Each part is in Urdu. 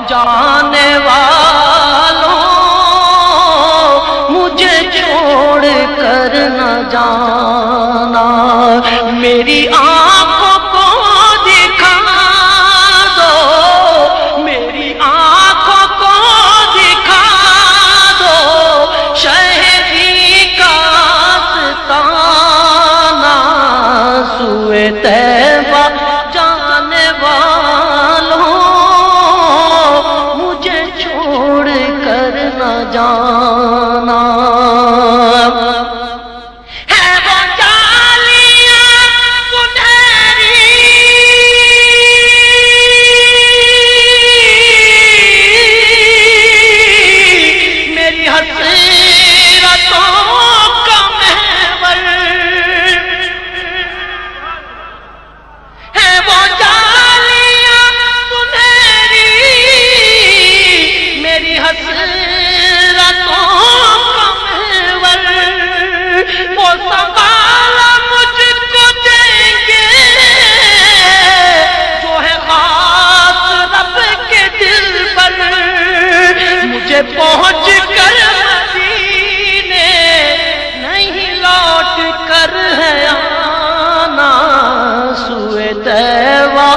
جانے والوں مجھے چھوڑ کر نہ جانا، میری آنکھوں کو دکھا دو، میری آنکھوں کو دکھا دو شہری کا آستانہ، سوئے طیبہ جانے والوں مجھے چھوڑ کر نہ جانا۔ ہے وہ جالیاں سنہری میری حسرتوں کا محور، ہے وہ جالیاں سنہری میری حسرتوں کا محور، وہ سنبھال مجھ کو دیں گے جو ہے خاص رب کے دل پر، مجھے پہنچ کر مدینے نہیں لوٹ کر ہے آنا، سوئے طیبہ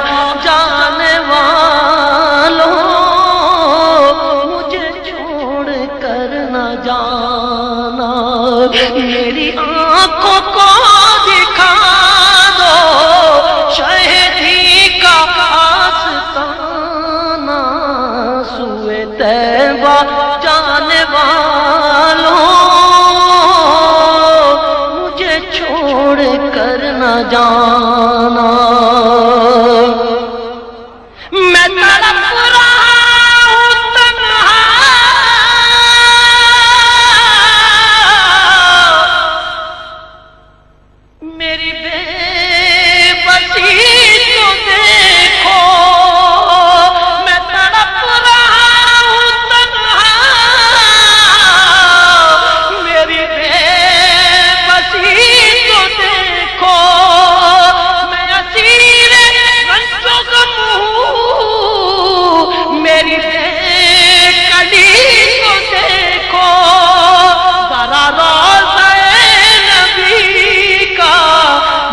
جانے والوں مجھے چھوڑ کر نہ جانا، میری آنکھوں کو دکھا دو شہیدی کا آستانہ، سوئے طیبہ جانے والوں مجھے چھوڑ کر نہ جانا۔ میں تڑپ رہا ہوں تنہا، میری بے بسی تو دیکھو، میں تڑپ رہا ہوں تنہا، میری بے بسی تو دیکھو، میں اسیر رنج و غم ہوں، میری بے کلی تو دیکھو، ذرا روضہ نبی کا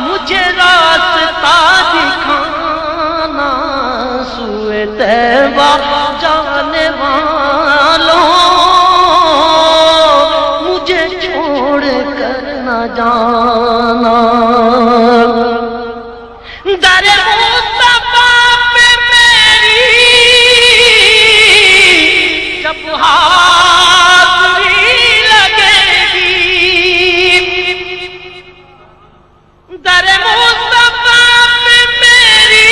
مجھے راستہ دکھانا، سوئے طیبہ جانے والوں مجھے چھوڑ کر نہ جانا۔ در مصطفیٰ پہ میری جب حاضری لگے گی، در مصطفیٰ پہ میری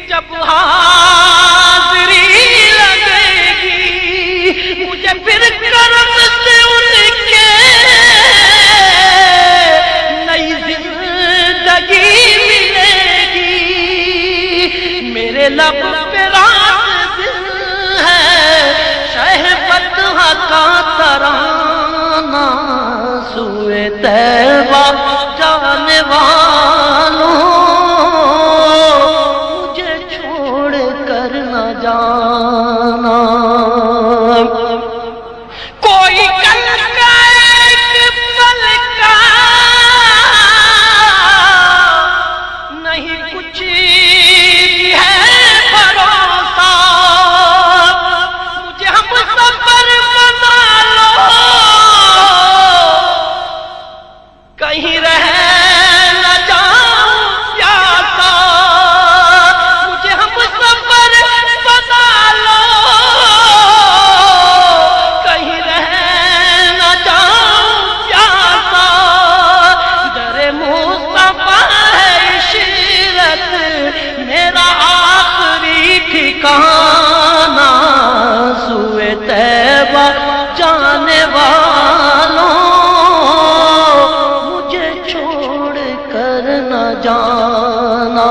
جب حاضری لگے گی، مجھے پھر کرم سے ان کے نئی زندگی ملے گی، میرے لب پہ رات دن ہے شہبت کا ترانہ، سوئے طیبہ جانے والوں مجھے چھوڑ کر نہ جانا۔ کوئی کل کا ایک پل کا نہیں کچھ ہے بھروسہ، مجھے ہم سفر بنا لو کہیں رہ نہ جاؤں پیاسا، مجھے ہم سفر بنا لو کہیں رہ نہ جاؤں پیاسا، در مصطفیٰ ہے عشرت میرا آخری ٹھکانہ، سوئے طیبہ جانے والوں مجھے چھوڑ کر نہ جانا۔